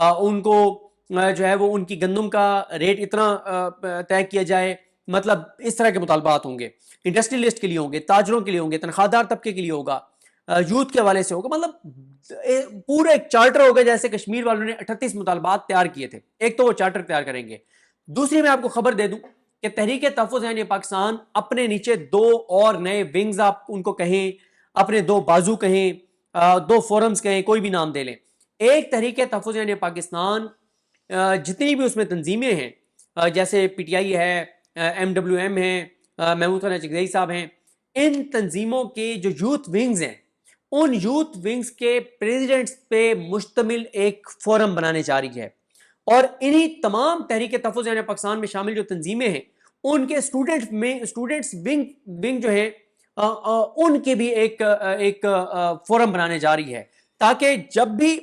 ان کو جو ہے وہ ان کی گندم کا ریٹ اتنا طے کیا جائے، مطلب اس طرح کے مطالبات ہوں گے، انڈسٹریلسٹ کے لیے ہوں گے، تاجروں کے لیے ہوں گے، تنخواہ دار طبقے کے لیے ہوگا، یوتھ کے حوالے سے ہوگا، مطلب پورا ایک چارٹر ہوگا جیسے کشمیر والوں نے 38 مطالبات تیار کیے تھے، ایک تو وہ چارٹر تیار کریں گے۔ دوسری میں آپ کو خبر دے دوں کہ تحریک تحفظ یعنی پاکستان اپنے نیچے 2 اور نئے ونگز آپ ان کو کہیں، اپنے 2 بازو کہیں، 2 فورمز کہیں، کوئی بھی نام دے لیں۔ ایک تحریک تحفظ یعنی پاکستان جتنی بھی اس میں تنظیمیں ہیں، جیسے پی ٹی آئی ہے، ایم ڈبلیو ایم ہے، محمود خان چغزئی صاحب ہیں، ان تنظیموں کے جو یوتھ ونگز ہیں، ان یوتھ ونگز کے پریزیڈنٹس پہ مشتمل ایک فورم بنانے جا رہی ہے، اور انہی تمام تحریک تحفظ یعنی پاکستان میں شامل جو تنظیمیں ہیں ان کے اسٹوڈنٹس ونگ جو ہیں ان کے بھی ایک فورم بنانے جا رہی ہے، تاکہ جب بھی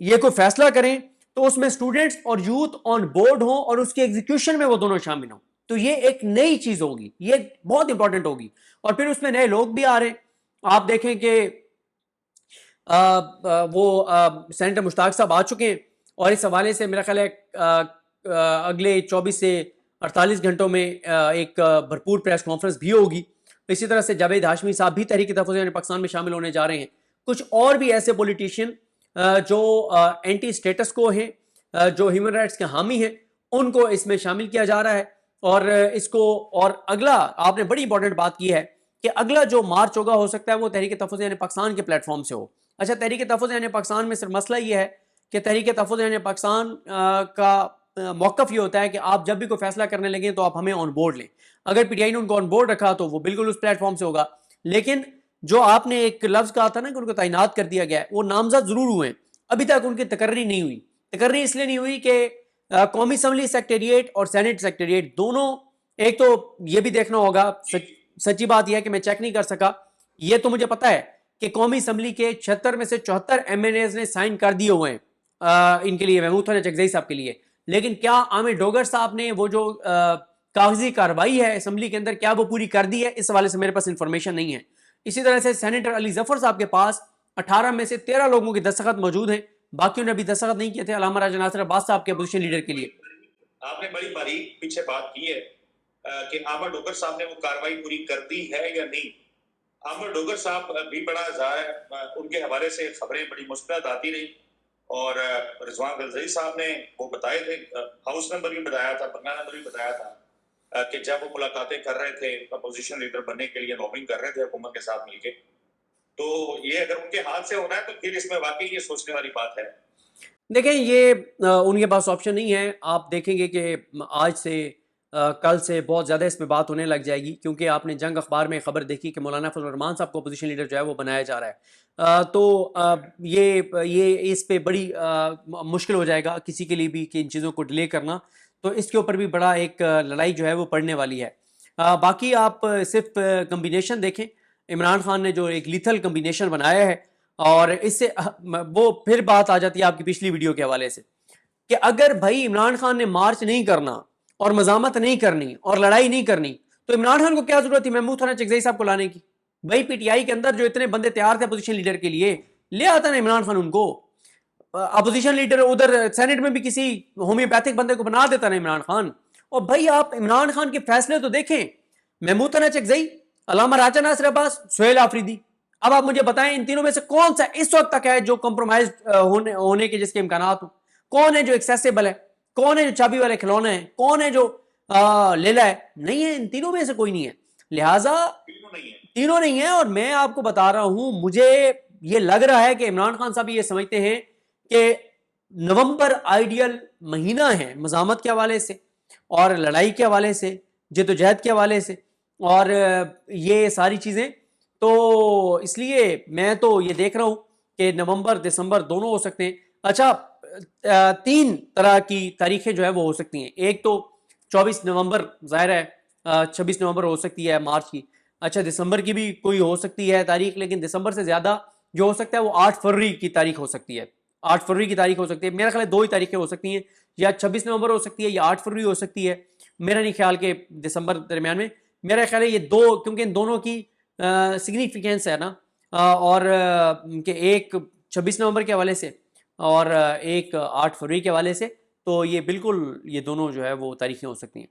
یہ کوئی فیصلہ کریں تو اس میں اسٹوڈنٹس اور یوتھ آن بورڈ ہوں اور اس کی ایگزیکیوشن میں وہ دونوں شامل ہوں۔ تو یہ ایک نئی چیز ہوگی، یہ بہت امپورٹنٹ ہوگی، اور پھر اس میں نئے لوگ بھی آ رہے ہیں۔ آپ دیکھیں کہ وہ سینیٹر مشتاق صاحب آ چکے ہیں، اور اس حوالے سے میرا خیال ہے اگلے 24 سے 48 گھنٹوں میں ایک بھرپور پریس کانفرنس بھی ہوگی۔ اسی طرح سے جاوید ہاشمی صاحب بھی تحریک تحفظ یعنی پاکستان میں شامل ہونے جا رہے ہیں۔ کچھ اور بھی ایسے پولیٹیشین جو اینٹی اسٹیٹس کو ہیں، جو ہیومن رائٹس کے حامی ہیں، ان کو اس میں شامل کیا جا رہا ہے۔ اور اس کو، اور اگلا آپ نے بڑی امپورٹنٹ بات کی ہے کہ اگلا جو مارچ ہوگا ہو سکتا ہے وہ تحریک تحفظ یعنی پاکستان کے پلیٹ فارم سے ہو۔ اچھا، تحریک تحفظ یعنی پاکستان میں صرف مسئلہ یہ ہے کہ تحریک تحفظ یعنی پاکستان کا موقف یہ ہوتا ہے کہ آپ جب بھی کوئی فیصلہ کرنے لگیں تو آپ ہمیں آن بورڈ لیں۔ اگر پی ٹی آئی نے ان کو آن بورڈ رکھا تو وہ بالکل اس پلیٹ فارم سے ہوگا، لیکن جو آپ نے ایک لفظ کہا تھا نا کہ ان کو تعینات کر دیا گیا ہے، وہ نامزد ضرور ہوئے ہیں، ابھی تک ان کی تقرری نہیں ہوئی۔ تقرری اس لیے نہیں ہوئی کہ قومی اسمبلی سیکریٹریٹ اور سینٹ سیکریٹریٹ دونوں، ایک تو یہ بھی دیکھنا ہوگا، سچی بات یہ ہے کہ میں چیک نہیں کر سکا، یہ تو مجھے پتا ہے کہ قومی اسمبلی کے 76 میں سے 74 ایم این ایز نے سائن کر دیے ہوئے ہیں ان کے لیے، محمود خان چغزئی صاحب کے لیے، لیکن کیا عامر ڈوگر صاحب نے وہ جو کاغذی کارروائی ہے اسمبلی کے اندر کیا وہ پوری کر دی ہے، اس حوالے سے میرے پاس انفارمیشن نہیں ہے۔ اسی طرح سے سینیٹر علی ظفر صاحب کے پاس 18 میں سے 13 لوگوں کے دستخط موجود ہیں، باقیوں نے ابھی دستخط نہیں کیے تھے علامہ راجہ ناصر عباس صاحب کے اپوزیشن لیڈر کے لیے۔ آپ نے بڑی باریک پیچھے بات کی ہے کہ عامر ڈوگر صاحب نے وہ کارروائی پوری کر دی ہے یا نہیں۔ عامر ڈوگر صاحب بھی بڑا ظاہر ہے، ان کے حوالے سے خبریں بڑی مستند آتی رہی، اور رضوان غلزئی صاحب نے وہ بتائے تھے، ہاؤس نمبر بھی بتایا تھا، بنگلہ نمبر بھی بتایا تھا کہ جب وہ ملاقاتیں کر رہے تھے اپوزیشن لیڈر بننے کے لیے، لابنگ کر رہے تھے حکومت کے ساتھ مل کے، تو یہ اگر ان کے ہاتھ سے ہونا ہے تو پھر اس میں واقعی یہ سوچنے والی بات ہے۔ دیکھیں، یہ ان کے پاس آپشن نہیں ہے۔ آپ دیکھیں گے کہ آج سے کل سے بہت زیادہ اس میں بات ہونے لگ جائے گی، کیونکہ آپ نے جنگ اخبار میں خبر دیکھی کہ مولانا فضل الرحمان صاحب کو اپوزیشن لیڈر جو ہے وہ بنایا جا رہا ہے، تو یہ اس پہ بڑی مشکل ہو جائے گا کسی کے لیے بھی کہ ان چیزوں کو ڈیلے کرنا، تو اس کے اوپر بھی بڑا ایک لڑائی جو ہے وہ پڑنے والی ہے۔ باقی آپ صرف کمبینیشن دیکھیں، عمران خان نے جو ایک لیتھل کمبینیشن بنایا ہے، اور اس سے وہ پھر بات آ جاتی ہے آپ کی پچھلی ویڈیو کے حوالے سے کہ اگر بھائی عمران خان نے مارچ نہیں کرنا اور مزاحمت نہیں کرنی اور لڑائی نہیں کرنی تو عمران خان کو کیا ضرورت تھی محمود خان چغزئی صاحب کو لانے کی؟ بھائی پی ٹی آئی کے اندر جو اتنے بندے تیار تھے اپوزیشن لیڈر کے لیے، لے آتا نا عمران خان ان کو، اپوزیشن لیڈر ادھر سینٹ میں بھی کسی ہومیوپیتھک بندے کو بنا دیتا نا عمران خان۔ اور بھائی آپ عمران خان کے فیصلے تو دیکھیں، محمود خان چغزئی، علامہ راجہ ناصر عباس، سہیل آفریدی، اب آپ مجھے بتائیں ان تینوں میں سے کون سا اس وقت تک ہے جو کمپرومائز ہونے کے جس کے امکانات ہوں؟ کون ہے جو ایکسیسیبل ہے؟ کون ہے جو چابی والے کھلونے ہیں؟ کون ہے جو لیلا ہے؟ نہیں ہے، ان تینوں میں سے کوئی نہیں ہے، لہٰذا تینوں نہیں ہے۔ اور میں آپ کو بتا رہا ہوں، مجھے یہ لگ رہا ہے کہ عمران خان صاحب یہ سمجھتے ہیں کہ نومبر آئیڈیل مہینہ ہے مزاحمت کے حوالے سے اور لڑائی کے حوالے سے، جد و جہد کے حوالے سے، اور یہ ساری چیزیں، تو اس لیے میں تو یہ دیکھ رہا ہوں کہ نومبر دسمبر دونوں ہو سکتے ہیں۔ اچھا، 3 طرح کی تاریخیں جو ہے وہ ہو سکتی ہیں، ایک تو 24 نومبر ظاہر ہے، 26 نومبر ہو سکتی ہے مارچ کی، اچھا دسمبر کی بھی کوئی ہو سکتی ہے تاریخ، لیکن دسمبر سے زیادہ جو ہو سکتا ہے وہ 8 فروری کی تاریخ ہو سکتی ہے، 8 فروری کی تاریخ ہو سکتی ہے۔ میرا خیال ہے 2 ہی تاریخیں ہو سکتی ہیں، یا 26 نومبر ہو سکتی ہے یا 8 فروری ہو سکتی ہے، میرا نہیں خیال کہ دسمبر درمیان میں، میرا خیال ہے یہ 2، کیونکہ ان دونوں کی سگنیفیکینس ہے نا، اور کہ ایک 26 نومبر کے حوالے سے اور ایک 8 فروری کے حوالے سے، تو یہ بالکل یہ دونوں جو ہے وہ تاریخیں ہو سکتی ہیں۔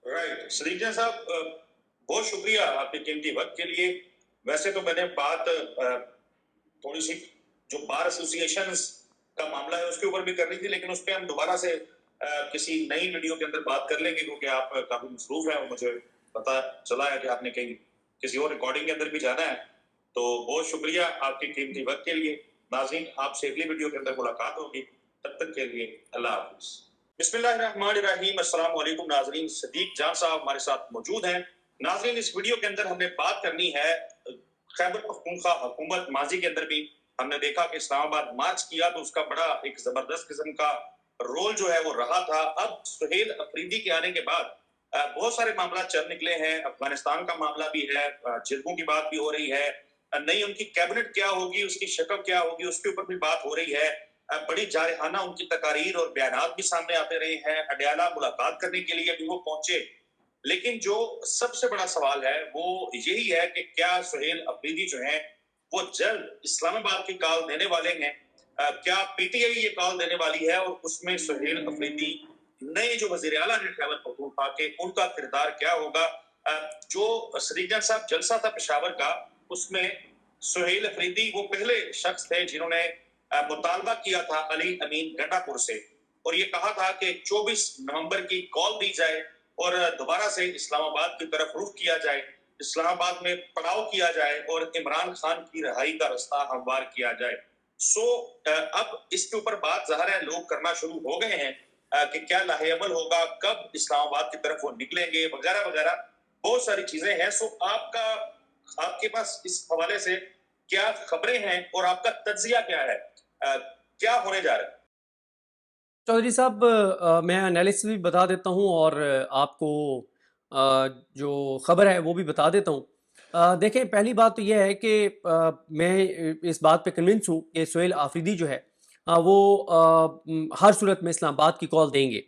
رائٹ صدیق جان صاحب، بہت شکریہ آپ کے قیمتی وقت کے لیے۔ ویسے تو میں نے بات تھوڑی سی جو بار ایسوسی ایشنز کا معاملہ ہے اس کے اوپر بھی کرنی تھی، لیکن اس پہ ہم دوبارہ سے کسی نئی ویڈیو کے اندر بات کر لیں گے، کیونکہ آپ کافی مصروف ہیں اور مجھے پتا چلا ہے کہ آپ نے کہیں کسی اور ریکارڈنگ کے اندر بھی جانا ہے۔ تو بہت شکریہ آپ کے قیمتی وقت کے لیے۔ ناظرین، آپ سے اگلی ویڈیو کے اندر ملاقات ہوگی، تب تک کے لیے اللہ حافظ۔ بسم اللہ الرحمن الرحیم۔ السلام علیکم ناظرین، صدیق جان صاحب ہمارے ساتھ موجود ہیں۔ ناظرین، اس ویڈیو کے اندر ہم نے بات کرنی ہے خیبر پختونخوا حکومت۔ ماضی کے اندر بھی ہم نے دیکھا کہ اسلام آباد مارچ کیا تو اس کا بڑا ایک زبردست قسم کا رول جو ہے وہ رہا تھا۔ اب سہیل افریدی کے آنے کے بعد بہت سارے معاملات چل نکلے ہیں۔ افغانستان کا معاملہ بھی ہے، جرگوں کی بات بھی ہو رہی ہے، نئی ان کی کیبنٹ کیا ہوگی، اس کی شکل کیا ہوگی، اس کے اوپر بھی بات ہو رہی ہے۔ بڑی جارحانہ ان کی تقاریر اور بیانات بھی سامنے آتے رہے ہیں۔ اڈیالہ ملاقات کرنے کے لیے بھی وہ پہنچے، لیکن جو سب سے بڑا سوال ہے وہ یہی ہے کہ کیا سہیل افریدی جو ہیں وہ جلد اسلام آباد کی کال دینے والے ہیں؟ کیا پی ٹی آئی یہ کال دینے والی ہے، اور اس میں سہیل افریدی نئے جو وزیر اعلیٰ ہیں خیبر پختونخوا کے، ان کا کردار کیا ہوگا؟ جو صدیق جان صاحب جلسہ تھا پشاور کا، اس میں سہیل افریدی وہ پہلے شخص تھے جنہوں نے مطالبہ کیا تھا علی امین گنڈا پور سے، اور یہ کہا تھا کہ 24 نومبر کی کال دی جائے اور دوبارہ سے اسلام آباد کی طرف رخ کیا جائے، اسلام آباد میں پڑاؤ کیا جائے اور عمران خان کی رہائی کا رستہ ہموار کیا جائے۔ اب اس کے اوپر بات ظاہر ہے لوگ کرنا شروع ہو گئے ہیں کہ کیا لاہ عمل ہوگا، کب اسلام آباد کی طرف وہ نکلیں گے، وغیرہ وغیرہ بہت ساری چیزیں ہیں۔ آپ کے پاس اس حوالے سے کیا خبریں ہیں اور آپ کا تجزیہ کیا ہے، کیا ہونے جا رہا ہے؟ چودھری صاحب، میں انالیسس بھی بتا دیتا ہوں اور آپ کو جو خبر ہے وہ بھی بتا دیتا ہوں۔ دیکھیں، پہلی بات تو یہ ہے کہ میں اس بات پہ کنونس ہوں کہ سہیل آفریدی جو ہے وہ ہر صورت میں اسلام آباد کی کال دیں گے،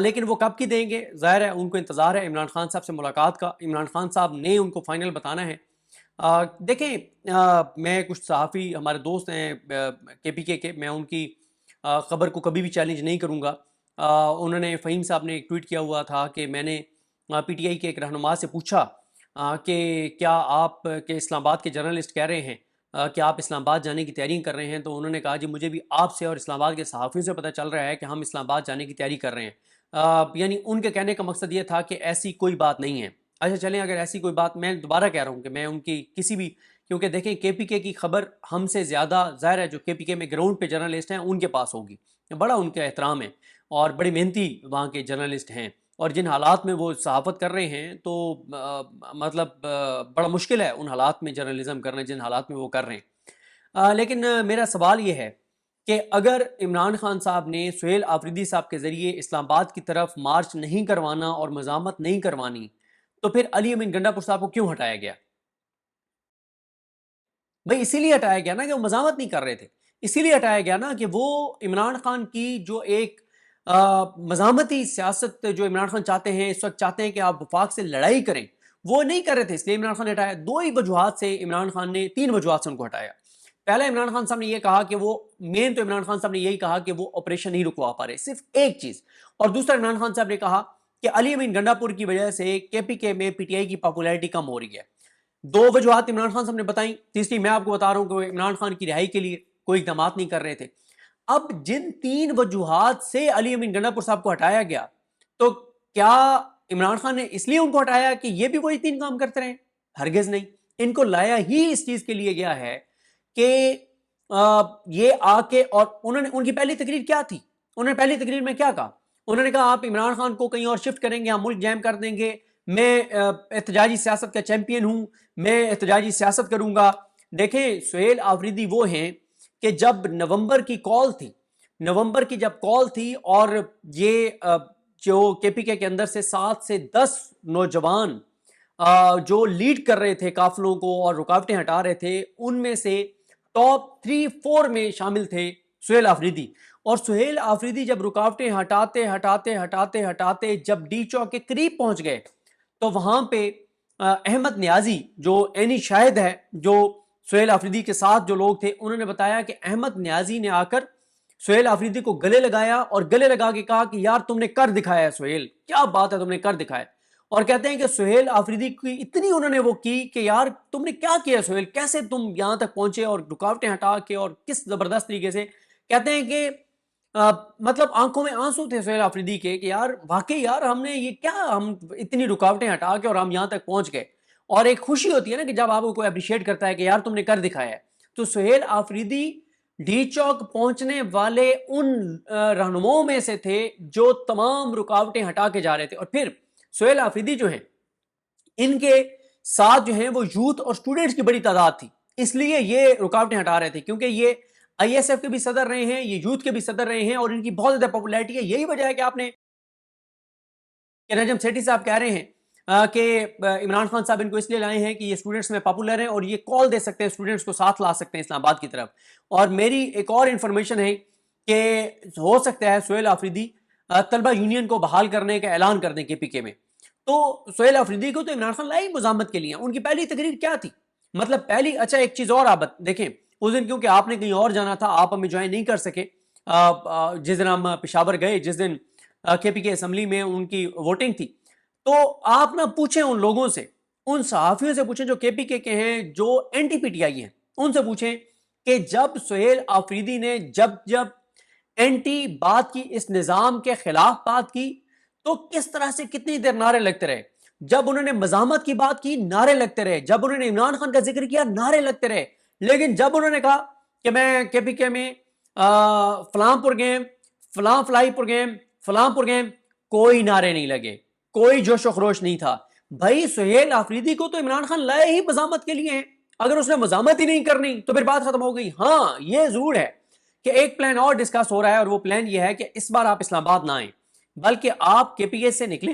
لیکن وہ کب کی دیں گے؟ ظاہر ہے ان کو انتظار ہے عمران خان صاحب سے ملاقات کا۔ عمران خان صاحب نے ان کو فائنل بتانا ہے۔ دیکھیں، میں کچھ صحافی ہمارے دوست ہیں کے پی کے، میں ان کی خبر کو کبھی بھی چیلنج نہیں کروں گا۔ انہوں نے، فہیم صاحب نے ایک ٹویٹ کیا ہوا تھا کہ میں نے پی ٹی آئی کے ایک رہنما سے پوچھا کہ کیا آپ کے اسلام آباد کے جرنلسٹ کہہ رہے ہیں کہ آپ اسلام آباد جانے کی تیاری کر رہے ہیں؟ تو انہوں نے کہا جی مجھے بھی آپ سے اور اسلام آباد کے صحافیوں سے پتہ چل رہا ہے کہ ہم اسلام آباد جانے کی تیاری کر رہے ہیں۔ یعنی ان کے کہنے کا مقصد یہ تھا کہ ایسی کوئی بات نہیں ہے۔ اچھا چلیں، اگر ایسی کوئی بات، میں دوبارہ کہہ رہا ہوں کہ میں ان کی کسی بھی، کیونکہ دیکھیں کے پی کے کی خبر ہم سے زیادہ ظاہر ہے جو کے پی کے میں گراؤنڈ پہ جرنلسٹ ہیں ان کے پاس ہوگی، بڑا ان کا احترام ہے اور بڑے محنتی وہاں کے جرنلسٹ ہیں، اور جن حالات میں وہ صحافت کر رہے ہیں تو مطلب بڑا مشکل ہے ان حالات میں جرنلزم کرنا جن حالات میں وہ کر رہے ہیں۔ لیکن میرا سوال یہ ہے کہ اگر عمران خان صاحب نے سہیل آفریدی صاحب کے ذریعے اسلام آباد کی طرف مارچ نہیں کروانا اور مزاحمت نہیں کروانی، تو پھر علی امین گنڈا پور صاحب کو کیوں ہٹایا گیا؟ بھئی اسی لیے ہٹایا گیا نا کہ وہ مزاحمت نہیں کر رہے تھے، اسی لیے ہٹایا گیا نا کہ وہ عمران خان کی جو ایک مزاحمتی سیاست جو عمران خان چاہتے ہیں، اس وقت چاہتے ہیں کہ آپ وفاق سے لڑائی کریں، وہ نہیں کر رہے تھے، اس لیے عمران خان نے ہٹایا۔ دو ہی وجوہات سے عمران خان نے، تین وجوہات سے ان کو ہٹایا۔ پہلا، عمران خان صاحب نے یہ کہا کہ وہ مین تو عمران خان صاحب نے یہی کہا کہ وہ آپریشن نہیں رکوا پا رہے، صرف ایک چیز، اور دوسرا عمران خان صاحب نے کہا کہ علی امین گنڈا پور کی وجہ سے کے پی کے میں پی ٹی آئی کی پاپولیرٹی کم ہو رہی ہے۔ دو وجوہات عمران خان صاحب نے بتائیں، تیسری میں آپ کو بتا رہا ہوں کہ وہ عمران خان کی رہائی کے لیے کوئی اقدامات نہیں کر رہے تھے۔ اب جن تین وجوہات سے علی امین گنڈا پور صاحب کو ہٹایا گیا، تو کیا عمران خان نے اس لیے ان کو ہٹایا کہ یہ بھی وہی تین کام کرتے رہے؟ ہرگز نہیں، ان کو لایا ہی اس چیز کے لیے گیا ہے کہ یہ آ کے، اور انہوں نے، ان کی پہلی تقریر کیا تھی؟ انہوں نے پہلی تقریر میں کیا کہا؟ انہوں نے کہا آپ عمران خان کو کہیں اور شفٹ کریں گے، ہم ملک جیم کر دیں گے، میں احتجاجی سیاست کا چیمپئن ہوں، میں احتجاجی سیاست کروں گا۔ دیکھیں، سہیل آفریدی وہ ہیں کہ جب نومبر کی کال تھی، نومبر کی جب کال تھی اور یہ جو کے پی کے اندر سے 7 سے 10 نوجوان جو لیڈ کر رہے تھے قافلوں کو اور رکاوٹیں ہٹا رہے تھے، ان میں سے ٹاپ 3-4 میں شامل تھے سہیل آفریدی۔ اور سہیل آفریدی جب رکاوٹیں ہٹاتے ہٹاتے ہٹاتے ہٹاتے جب ڈی چوک کے قریب پہنچ گئے، تو وہاں پہ احمد نیازی جو عینی شاہد ہے، جو سہیل آفریدی کے ساتھ جو لوگ تھے انہوں نے بتایا کہ احمد نیازی نے آ کر سہیل آفریدی کو گلے لگایا اور گلے لگا کے کہا کہ یار تم نے کر دکھایا ہے سہیل، کیا بات ہے تم نے کر دکھایا، اور کہتے ہیں کہ سہیل آفریدی کی اتنی انہوں نے وہ کی کہ یار تم نے کیا کیا سہیل، کیسے تم یہاں تک پہنچے اور رکاوٹیں ہٹا کے اور کس زبردست طریقے سے، کہتے ہیں کہ مطلب آنکھوں میں آنسو تھے سہیل آفریدی کے کہ یار واقعی یار ہم نے یہ کیا، ہم اتنی رکاوٹیں ہٹا کے اور ہم یہاں تک پہنچ گئے، اور ایک خوشی ہوتی ہے نا کہ جب آپ کو کوئی اپریشیٹ کرتا ہے کہ یار تم نے کر دکھایا ہے۔ تو سہیل آفریدی ڈی چوک پہنچنے والے ان رہنماؤں میں سے تھے جو تمام رکاوٹیں ہٹا کے جا رہے تھے، اور پھر سہیل آفریدی جو ہیں ان کے ساتھ جو ہیں وہ یوتھ اور اسٹوڈنٹس کی بڑی تعداد تھی، اس لیے یہ رکاوٹیں ہٹا رہے تھے، کیونکہ یہ آئی ایس ایف کے بھی صدر رہے ہیں، یہ یوتھ کے بھی صدر رہے ہیں، اور ان کی بہت زیادہ پاپولیرٹی ہے۔ یہی وجہ ہے کہ آپ نے نجم سیٹھی صاحب کہہ رہے ہیں کہ عمران خان صاحب ان کو اس لیے لائے ہیں کہ یہ اسٹوڈنٹس میں پاپولر ہیں اور یہ کال دے سکتے ہیں، اسٹوڈنٹس کو ساتھ لا سکتے ہیں اسلام آباد کی طرف۔ اور میری ایک اور انفارمیشن ہے کہ ہو سکتا ہے سہیل آفریدی طلبہ یونین کو بحال کرنے کا اعلان کر دیں کے پی کے میں۔ تو سہیل آفریدی کو تو عمران خان لائے مزاحمت کے لیے، ان کی پہلی تقریر کیا تھی، مطلب پہلی، اچھا ایک چیز اور آپ دیکھیں، اس دن کیونکہ آپ نے کہیں اور جانا تھا، آپ ہمیں جوائن نہیں کر سکے، جس دن ہم پشاور گئے، جس دن کے پی کے اسمبلی میں ان کی ووٹنگ تھی، تو آپ نہ پوچھیں ان لوگوں سے، ان صحافیوں سے پوچھیں جو کے پی کے ہیں، جو anti P T I ہیں، ان سے پوچھیں کہ جب سہیل آفریدی نے جب اینٹی بات کی، اس نظام کے خلاف بات کی، تو کس طرح سے کتنی دیر نعرے لگتے رہے، جب انہوں نے مزاحمت کی بات کی نعرے لگتے رہے، جب انہوں نے عمران خان کا ذکر کیا نعرے لگتے رہے، لیکن جب انہوں نے کہا کہ میں کے پی کے میں فلاں پور گیم، فلاں فلائی پور گیم، فلاں پور گیم، کوئی نعرے نہیں لگے، کوئی جوش و خروش نہیں تھا۔ بھائی سہیل آفریدی کو تو عمران خان لائے ہی مزاحمت کے لیے ہیں، اگر اس نے مزاحمت ہی نہیں کرنی تو پھر بات ختم ہو گئی۔ ہاں یہ ضرور ہے کہ ایک پلان اور ڈسکس ہو رہا ہے، اور وہ پلان یہ ہے کہ اس بار آپ اسلام آباد نہ آئیں، بلکہ آپ کے پی ایس سے نکلیں،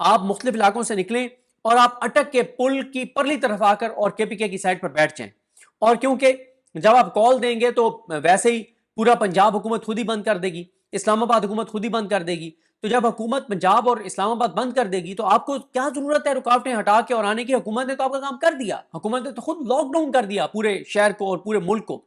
آپ مختلف علاقوں سے نکلیں، اور آپ اٹک کے پل کی پرلی طرف آ کر اور کے پی کے کی سائڈ پر بیٹھ جائیں، اور کیونکہ جب آپ کال دیں گے تو ویسے ہی پورا پنجاب حکومت خود ہی بند کر دے گی، اسلام آباد حکومت خود ہی بند کر دے گی، تو جب حکومت پنجاب اور اسلام آباد بند کر دے گی تو آپ کو کیا ضرورت ہے رکاوٹیں ہٹا کے اور آنے کی؟ حکومت نے تو آپ کا کام کر دیا، حکومت نے تو خود لاک ڈاؤن کر دیا پورے شہر کو اور پورے ملک کو۔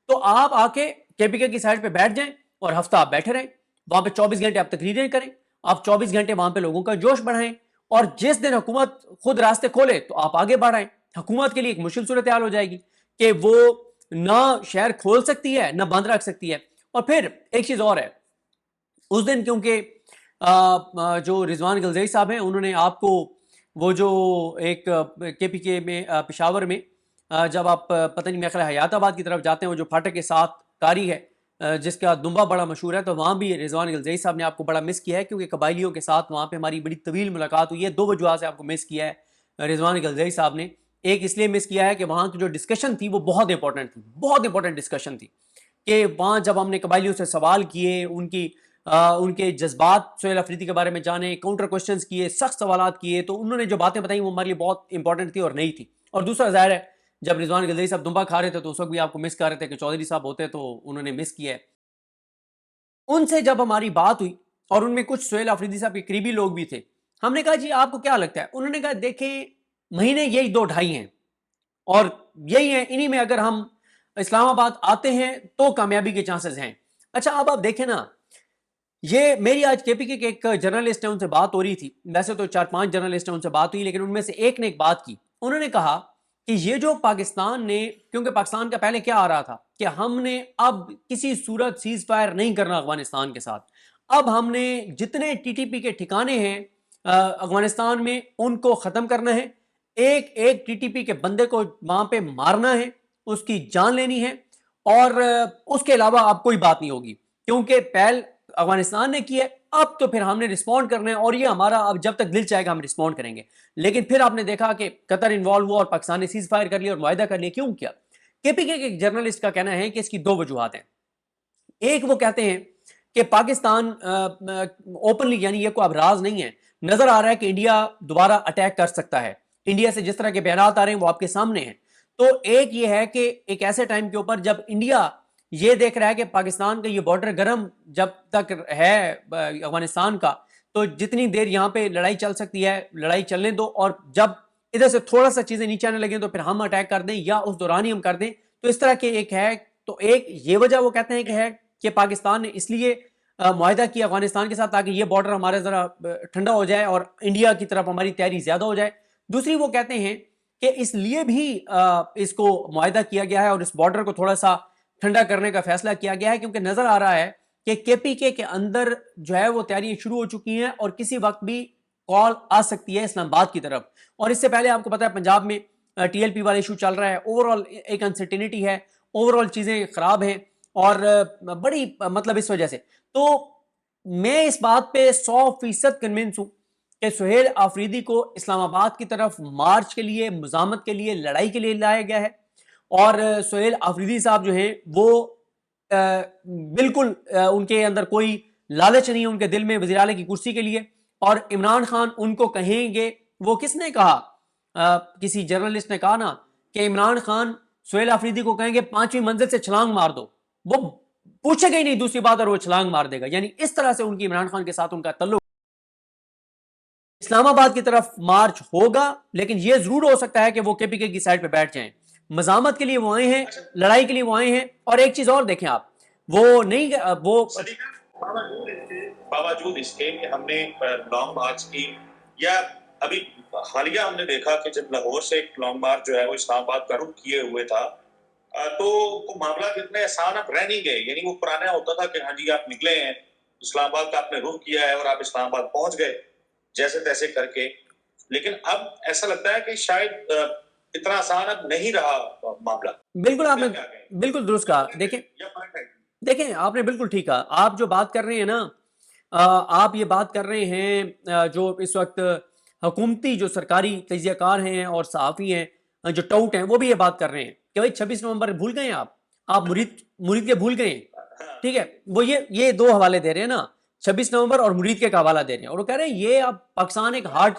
تو آپ آ کے پی کے کی سائڈ پہ بیٹھ جائیں اور ہفتہ آپ بیٹھے رہیں، وہاں پہ 24 گھنٹے آپ تقریریں کریں، آپ 24 گھنٹے وہاں پہ لوگوں کا جوش بڑھائیں، اور جس دن حکومت خود راستے کھولے تو آپ آگے بڑھائیں۔ حکومت کے لیے ایک مشکل صورتحال ہو جائے گی کہ وہ نہ شہر کھول سکتی ہے نہ بند رکھ سکتی ہے۔ اور پھر ایک چیز اور ہے، اس دن کیونکہ جو رضوان گلزئی صاحب ہیں انہوں نے آپ کو وہ جو ایک کے پی کے میں پشاور میں جب آپ پتہ نہیں میرے خیال حیات آباد کی طرف جاتے ہیں، وہ جو پھاٹک کے ساتھ کاری ہے جس کا دمبا بڑا مشہور ہے، تو وہاں بھی رضوان گلزئی صاحب نے آپ کو بڑا مس کیا ہے، کیونکہ قبائلیوں کے ساتھ وہاں پہ ہماری بڑی طویل ملاقات ہوئی ہے۔ دو وجوہات سے آپ کو مس کیا ہے رضوان گلزئی صاحب نے، ایک اس لیے مس کیا ہے کہ وہاں کی جو ڈسکشن تھی وہ بہت امپورٹنٹ تھی، بہت امپورٹنٹ ڈسکشن تھی، کہ وہاں جب ہم نے قبائلیوں سے سوال کیے، ان کے جذبات سہیل آفریدی کے بارے میں جانے، کاؤنٹر کوشچنز کیے، سخت سوالات کیے، تو انہوں نے جو باتیں بتائیں وہ ہمارے لیے بہت امپورٹنٹ تھی اور نئی تھی۔ اور دوسرا ظاہر ہے جب رضوان گلزئی صاحب دمبا کھا رہے تھے تو اس وقت بھی آپ کو مس کر رہے تھے کہ چودھری صاحب ہوتے تو انہوں نے مس کیا ہے۔ ان سے جب ہماری بات ہوئی اور ان میں کچھ سہیل آفریدی صاحب کے قریبی لوگ بھی تھے، ہم نے کہا جی آپ کو کیا لگتا ہے؟ انہوں نے کہا دیکھیں مہینے یہی 2-2.5 ہیں، اور یہی ہیں، انہی میں اگر ہم اسلام آباد آتے ہیں تو کامیابی کے چانسز ہیں۔ اچھا اب آپ دیکھیں نا، یہ میری آج کے پی کے ایک جرنلسٹ ہے ان سے بات ہو رہی تھی، ویسے تو 4-5 جرنلسٹ ہیں ان سے بات ہوئی، لیکن ان میں سے ایک نے ایک بات کی، انہوں نے کہا کہ یہ جو پاکستان نے، کیونکہ پاکستان کا پہلے کیا آ رہا تھا کہ ہم نے اب کسی صورت سیز فائر نہیں کرنا افغانستان کے ساتھ، اب ہم نے جتنے ٹی ٹی پی کے ٹھکانے ہیں افغانستان میں ان کو ختم کرنا ہے، ایک ایک ٹی ٹی پی کے بندے کو وہاں پہ مارنا ہے، اس کی جان لینی ہے، اور اس کے علاوہ اب کوئی بات نہیں ہوگی، کیونکہ پہل افغانستان نے کی ہے، اب تو پھر ہم نے رسپونڈ کرنا ہے، اور یہ ہمارا اب جب تک دل چاہے گا ہم رسپونڈ کریں گے۔ لیکن پھر آپ نے دیکھا کہ قطر انوالو ہوا اور پاکستان نے سیز فائر کر لیا اور معاہدہ کر لیا۔ کیوں کیا؟ کے پی کے ایک جرنلسٹ کا کہنا ہے کہ اس کی 2 وجوہات ہیں۔ ایک وہ کہتے ہیں کہ پاکستان اوپنلی، یعنی یہ کوئی اب راز نہیں ہے، نظر آ رہا ہے کہ انڈیا دوبارہ اٹیک کر سکتا ہے، انڈیا سے جس طرح کے بیانات آ رہے ہیں وہ آپ کے سامنے ہیں۔ تو ایک یہ ہے کہ ایک ایسے ٹائم کے اوپر جب انڈیا یہ دیکھ رہا ہے کہ پاکستان کا یہ بارڈر گرم جب تک ہے افغانستان کا، تو جتنی دیر یہاں پہ لڑائی چل سکتی ہے لڑائی چلنے دو، اور جب ادھر سے تھوڑا سا چیزیں نیچے آنے لگیں تو پھر ہم اٹیک کر دیں یا اس دوران ہی ہم کر دیں. تو اس طرح کے ایک ہے. تو ایک یہ وجہ وہ کہتے ہیں کہ ہے کہ پاکستان نے اس لیے معاہدہ کیا افغانستان کے ساتھ تاکہ یہ بارڈر ہمارے ذرا ٹھنڈا ہو جائے اور انڈیا کی طرف ہماری تیاری زیادہ ہو جائے. دوسری وہ کہتے ہیں کہ اس لیے بھی اس کو معاہدہ کیا گیا ہے اور اس بارڈر کو تھوڑا سا ٹھنڈا کرنے کا فیصلہ کیا گیا ہے کیونکہ نظر آ رہا ہے کہ کے پی کے اندر جو ہے وہ تیاریاں شروع ہو چکی ہیں اور کسی وقت بھی کال آ سکتی ہے اسلام آباد کی طرف. اور اس سے پہلے آپ کو پتا ہے پنجاب میں ٹی ایل پی والا ایشو چل رہا ہے. اوور آل ایک انسرٹینٹی ہے, اوور آل چیزیں خراب ہیں اور بڑی مطلب اس وجہ سے. تو میں اس بات پہ 100% کنونس ہوں کہ سہیل آفریدی کو اسلام آباد کی طرف مارچ کے لیے, مزاحمت کے لیے, لڑائی کے لیے لایا گیا ہے. اور سہیل آفریدی صاحب جو ہیں وہ بالکل ان کے اندر کوئی لالچ نہیں ہے ان کے دل میں وزیر اعلیٰ کی کرسی کے لیے. اور عمران خان ان کو کہیں گے, وہ کس نے کہا, کسی جرنلسٹ نے کہا نا کہ عمران خان سہیل آفریدی کو کہیں گے 5ویں منزل سے چھلانگ مار دو, وہ پوچھے گا ہی نہیں دوسری بات اور وہ چھلانگ مار دے گا. یعنی اس طرح سے ان کی عمران خان کے ساتھ ان کا تعلق. اسلام آباد کی طرف مارچ ہوگا لیکن یہ ضرور ہو سکتا ہے کہ وہ کے پی کے کی سائڈ پہ بیٹھ جائیں. مزاحمت کے لیے وہ آئے ہیں, لڑائی کے لیے وہ آئے ہیں. اور ایک چیز اور دیکھیں آپ, وہ نہیں وہ باوجود اس کے کہ ہم نے لانگ مارچ کی, یا ابھی حالیہ ہم نے دیکھا کہ جب لاہور سے ایک لانگ مارچ جو ہے وہ اسلام آباد کا رخ کیے ہوئے تھا, تو معاملات اتنے آسان اب رہ نہیں گئے. یعنی وہ پرانا ہوتا تھا کہ ہاں جی آپ نکلے ہیں اسلام آباد کا, آپ نے رخ کیا ہے اور آپ اسلام آباد پہنچ گئے جیسے تیسے کر کے. لیکن اب ایسا لگتا ہے کہ شاید اتنا آسان اب نہیں رہا معاملہ. بالکل آپ نے بالکل درست کہا. دیکھیں آپ نے بالکل ٹھیک کہا. آپ جو بات کر رہے ہیں نا, آپ یہ بات کر رہے ہیں جو اس وقت حکومتی جو سرکاری تجزیہ کار ہیں اور صحافی ہیں جو ٹاؤٹ ہیں وہ بھی یہ بات کر رہے ہیں کہ بھائی 26 نومبر بھول گئے ہیں آپ مرید کے بھول گئے ہیں. ٹھیک ہے, وہ یہ دو حوالے دے رہے ہیں نا, 26 نومبر اور مرید کے حوالہ دے رہے ہیں اور وہ کہہ رہے ہیں یہ اب پاکستان ایک ہارڈ.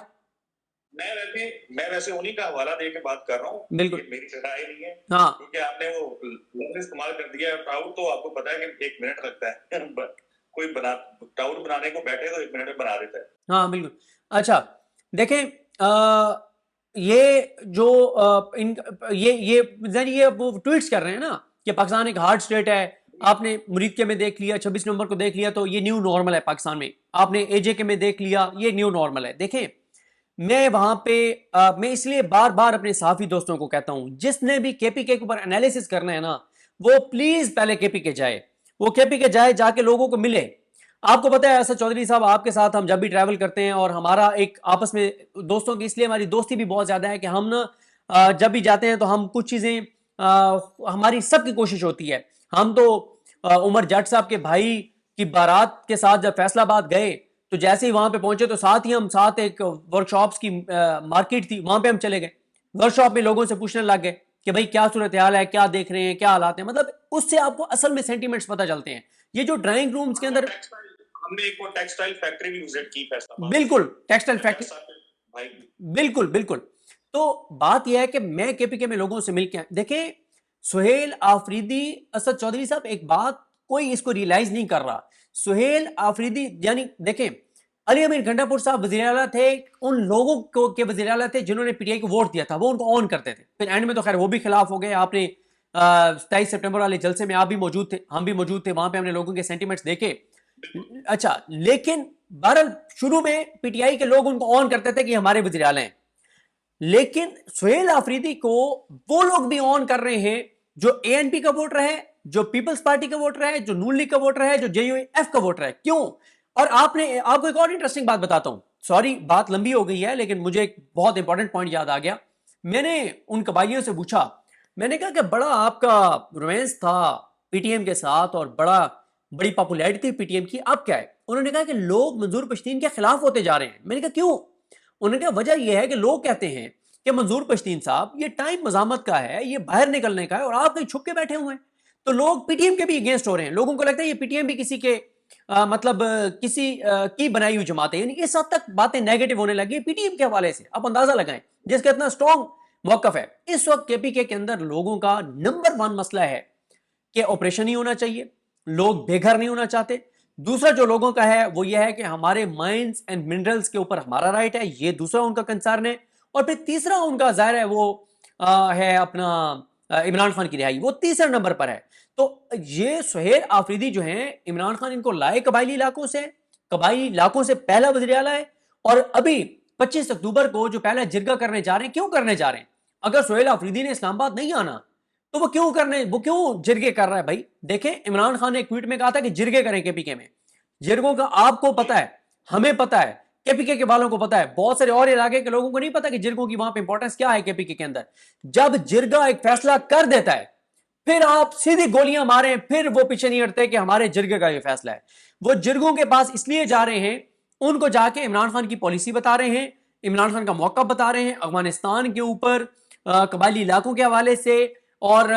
میں ویسے انہی کا حوالہ دے کے بات کر رہا ہوں, بالکل میری رائے نہیں ہے. ہاں, کیونکہ آپ نے وہ لفظ استعمال کر دیا ہے ٹاؤٹ, تو آپ کو پتا ہے کہ 1 منٹ لگتا ہے کوئی ٹاؤٹ بنانے کو بیٹھے تو 1 منٹ میں بنا دیتا ہے. ہاں بالکل. اچھا دیکھیں یہ جو یہ وہ ٹویٹس کر رہے ہیں نا کہ پاکستان ایک ہارڈ اسٹیٹ ہے. آپ نے مرید کے میں دیکھ لیا, 26 نومبر کو دیکھ لیا, تو یہ نیو نارمل ہے پاکستان میں. آپ نے اے جے کے میں دیکھ لیا, یہ نیو نارمل ہے. دیکھیں میں وہاں پہ میں اس لیے بار بار اپنے صحافی دوستوں کو کہتا ہوں جس نے بھی کے پی کے اوپر انالیسس کرنا ہے نا, وہ پلیز پہلے کے پی کے جائے, وہ کے پی کے جائے, جا کے لوگوں کو ملے. آپ کو پتا ہے اسد چودھری صاحب, آپ کے ساتھ ہم جب بھی ٹریول کرتے ہیں اور ہمارا ایک آپس میں دوستوں کی اس لیے ہماری دوستی بھی بہت زیادہ ہے کہ ہم نا جب بھی جاتے ہیں تو ہم کچھ چیزیں ہماری سب کی کوشش ہوتی ہے. ہم تو عمر جٹ صاحب کے بھائی کی بارات کے ساتھ جب فیصل آباد گئے تو جیسے ہی وہاں پہ پہنچے تو ساتھ ہی ہم ساتھ ایک ورک شاپس کی مارکیٹ تھی, وہاں پہ ہم چلے گئے. ورک شاپ میں لوگوں سے پوچھنے لگ گئے کہ بھائی کیا صورتحال ہے, کیا دیکھ رہے ہیں, کیا حالات ہیں. مطلب اس سے آپ کو اصل میں سینٹیمنٹس پتہ چلتے ہیں. یہ جو ڈرائنگ رومز کے اندر ہم نے ایک ٹیکسٹائل فیکٹری بھی وزٹ کی فیصل آباد, بالکل ٹیکسٹائل فیکٹری, بالکل بالکل. تو بات یہ ہے کہ میں کے پی کے میں لوگوں سے مل کے, دیکھیں سہیل آفریدی, اسد چودھری صاحب ایک بات کوئی اس کو ریئلائز نہیں کر رہا. سہیل آفریدی یعنی دیکھیں علی امیر گھنٹا پور صاحب وزیر اعلیٰ تھے, ان لوگوں کو کے وزیر اعلیٰ تھے جنہوں نے پی ٹی آئی کو ووٹ دیا تھا, وہ ان کو آن کرتے تھے. پھر اینڈ میں تو خیر وہ بھی خلاف ہو گئے. آپ نے 27 سپٹمبر والے جلسے میں آپ بھی موجود تھے, ہم بھی موجود تھے, وہاں پہ ہم نے لوگوں کے سینٹیمنٹس دیکھے. اچھا لیکن بہرحال شروع میں پی ٹی آئی کے لوگ ان کو آن کرتے تھے کہ ہمارے وزیر اعلیٰ ہیں. لیکن سہیل آفریدی کو وہ لوگ بھی آن کر رہے ہیں جو اے این پی کا ووٹر ہے, جو پیپلز پارٹی کا ووٹر ہے, جو نون لیگ کا ووٹر ہے, جو جے یو ایف کا ووٹر ہے. کیوں؟ اور آپ کو ایک اور انٹرسٹنگ بات بتاتا ہوں, سوری بات لمبی ہو گئی ہے لیکن مجھے ایک بہت امپورٹنٹ پوائنٹ یاد آ گیا. میں نے ان قبائلیوں سے پوچھا, میں نے کہا کہ بڑا آپ کا رومانس تھا پی ٹی ایم کے ساتھ اور بڑی پاپولیرٹی تھی پی ٹی ایم کی, اب کیا ہے؟ انہوں نے کہا کہ لوگ منظور پشتین کے خلاف ہوتے جا رہے ہیں. میں نے کہا کیوں؟ انہوں نے کہا وجہ یہ ہے کہ لوگ کہتے ہیں کہ منظور پشتین صاحب یہ ٹائم مزاحمت کا ہے, یہ باہر نکلنے کا ہے, اور آپ کہیں چھپ کے بیٹھے ہوئے ہیں. تو لوگ پی ٹی ایم کے بھی اگینسٹ ہو رہے ہیں. لوگوں کو لگتا ہے یہ پی ٹی ایم بھی کسی کے مطلب کسی کی بنائی ہوئی جماعت ہے. یعنی اس حد تک باتیں نیگیٹو ہونے لگی پی ٹی ایم کے حوالے سے. آپ اندازہ لگائیں جس کا اتنا سٹرونگ موقف ہے. اس وقت کے پی کے اندر لوگوں کا نمبر 1 مسئلہ ہے کہ آپریشن نہیں ہونا چاہیے, لوگ بے گھر نہیں ہونا چاہتے. دوسرا جو لوگوں کا ہے وہ یہ ہے کہ ہمارے مائنز اینڈ منرلز کے اوپر ہمارا رائٹ ہے, یہ دوسرا ان کا کنسرن ہے. اور پھر تیسرا ان کا ظاہر ہے وہ ہے اپنا عمران خان کی رہائی، وہ تیسرے نمبر پر ہے۔ تو یہ سہیل آفریدی جو ہیں، عمران خان ان کو لائے قبائلی علاقوں سے، قبائلی علاقوں سے پہلا وزیر اعلیٰ ہے، اور ابھی 25 اکتوبر کو جو پہلا جرگہ کرنے جا رہے ہیں، کیوں کرنے جا رہے ہیں؟ اگر سہیل آفریدی نے اسلام آباد نہیں آنا تو وہ کیوں جرگے کر رہا ہے بھائی؟ دیکھیں عمران خان نے ایک ٹویٹ میں کہا تھا کہ جرگے کریں کے پی کے میں، جرگوں کا آپ کو پتا ہے، ہمیں پتا ہے، کے پی کے والوں کو پتا ہے، بہت سارے اور علاقے کے لوگوں کو نہیں پتا کہ جرگوں کی وہاں پہ امپورٹنس کیا ہے کے پی کے اندر۔ جب جرگہ ایک فیصلہ کر دیتا ہے پھر آپ سیدھی گولیاں ماریں، پھر وہ پیچھے نہیں ہٹتے کہ ہمارے جرگے کا یہ فیصلہ ہے۔ وہ جرگوں کے پاس اس لیے جا رہے ہیں، ان کو جا کے عمران خان کی پالیسی بتا رہے ہیں، عمران خان کا موقف بتا رہے ہیں افغانستان کے اوپر، قبائلی علاقوں کے حوالے سے اور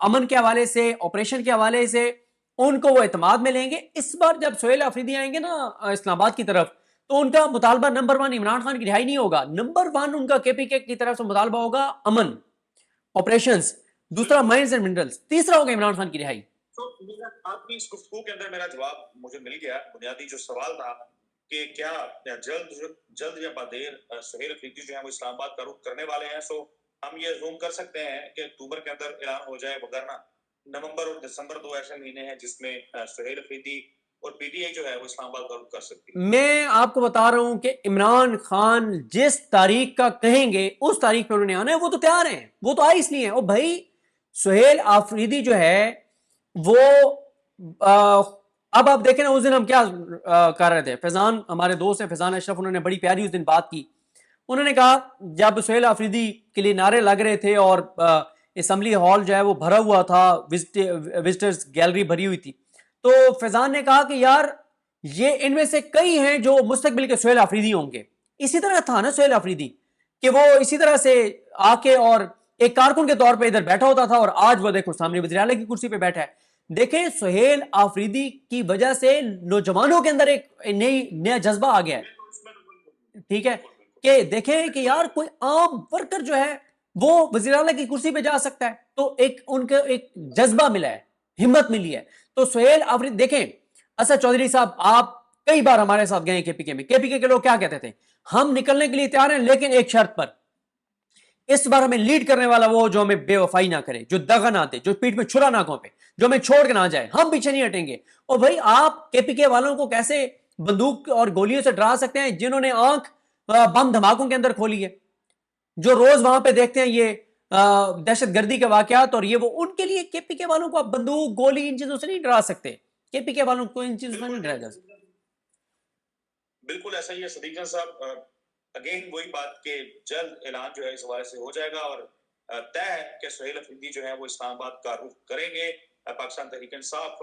امن کے حوالے سے، آپریشن کے حوالے سے ان کو وہ اعتماد میں لیں گے۔ اس بار جب سہیل آفریدی آئیں گے نا اسلام آباد کی طرف، تو ان کا مطالبہ نمبر 1 عمران خان کی رہائی نہیں ہوگا، نمبر 1 ان کا کے پی کے کی طرف سے مطالبہ ہوگا امن، آپریشنز، دوسرا مائنز اینڈ منرلز، تیسرا ہوگا عمران خان کی رہائی۔ تو آپ کی اس گفتگو کے اندر میرا جواب مجھے مل گیا۔ بنیادی جو سوال تھا کہ کیا جلد یا بعدیر سہیل افریدی جو ہیں وہ اسلام آباد کا رخ کرنے والے ہیں، سو ہم یہ زوم کر سکتے ہیں کہ اکتوبر کے اندر اعلان ہو جائے، وگرنہ نومبر اور دسمبر 2 ایسے مہینے ہیں جس میں سہیل افریدی اور پی ٹی آئی جو ہے وہ اسلام آباد کا رخ کر سکتی ہے۔ میں آپ کو بتا رہا ہوں کہ عمران خان جس تاریخ کا کہیں گے اس تاریخ پہ انہوں نے آنا ہے، وہ تو تیار ہیں، وہ تو آئے اس لیے ہیں۔ اور بھائی سہیل آفریدی جو ہے وہ اب آپ دیکھیں نا، اس دن ہم کیا کر رہے تھے، فیضان ہمارے دوست ہیں، فیضان اشرف، انہوں نے بڑی پیاری اس دن بات کی۔ انہوں نے کہا جب سہیل آفریدی کے لیے نعرے لگ رہے تھے اور اسمبلی ہال جو ہے وہ بھرا ہوا تھا، وزٹرز گیلری بھری ہوئی تھی، تو فیضان نے کہا کہ یار یہ ان میں سے کئی ہیں جو مستقبل کے سہیل آفریدی ہوں گے۔ اسی طرح تھا نا سہیل آفریدی، کہ وہ اسی طرح سے آ کے اور ایک کارکن کے طور پہ ادھر بیٹھا ہوتا تھا، اور آج وہ دیکھو سامنے وزیر اعلیٰ کی کرسی پہ بیٹھا ہے۔ دیکھیں سہیل آفریدی کی وجہ سے نوجوانوں کے اندر ایک نیا جذبہ آ گیا ہے، ٹھیک ہے، کہ دیکھیں کہ یار کوئی عام ورکر جو ہے وہ وزیر اعلیٰ کی کرسی پہ جا سکتا ہے، تو ان کو ایک جذبہ ملا ہے، ہمت ملی ہے۔ تو سہیل آفریدی دیکھیں، اسد چودھری صاحب آپ کئی بار ہمارے ساتھ گئے کے پی کے میں، کے پی کے لوگ کیا کہتے تھے، ہم نکلنے کے لیے تیار ہیں لیکن ایک شرط پر، اس بار ہمیں لیڈ کرنے والا وہ جو ہمیں بے وفائی نہ کرے، جو دغا نہ دے، جو پیٹ میں چھرا نہ گھونپے، جو ہمیں چھوڑ کے نہ جائے، ہم پیچھے نہیں ہٹیں گے۔ اور بھائی آپ کے پی کے والوں کو کیسے بندوق اور گولیوں سے ڈرا سکتے ہیں جنہوں نے آنکھ بم دھماکوں کے اندر کھولی ہے، جو روز وہاں پہ دیکھتے ہیں یہ دہشت گردی کے واقعات، اور یہ وہ ان کے لیے کے پی کے والوں کو آپ بندوق گولی ان چیزوں سے نہیں ڈرا سکتے، کے پی کے والوں کو ان چیزوں سے نہیں ڈرایا جا سکتا۔ بالکل ایسا ہی ہے صدیق جان صاحب، اگین وہی بات کہ جلد اعلان جو ہے اس حوالے سے ہو جائے گا، اور طے ہے کہ سہیل افریدی جو ہے وہ اسلام آباد کا رخ کریں گے۔ پاکستان تحریک انصاف